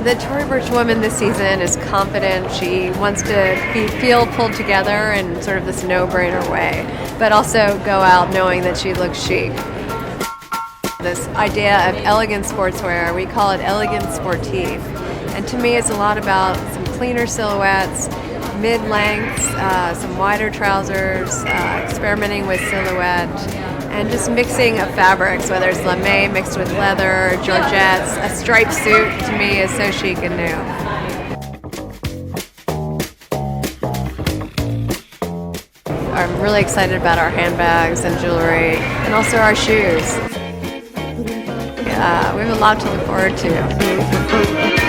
The Tory Burch woman this season is confident. She wants to feel pulled together in sort of this no-brainer way, but also go out knowing that she looks chic. This idea of elegant sportswear, we call it elegant sportif. And to me, it's a lot about some cleaner silhouettes, mid-lengths, some wider trousers, experimenting with silhouette, and just mixing of fabrics, whether it's lame mixed with leather, georgettes. A striped suit to me is so chic and new. I'm really excited about our handbags and jewelry, and also our shoes. We have a lot to look forward to.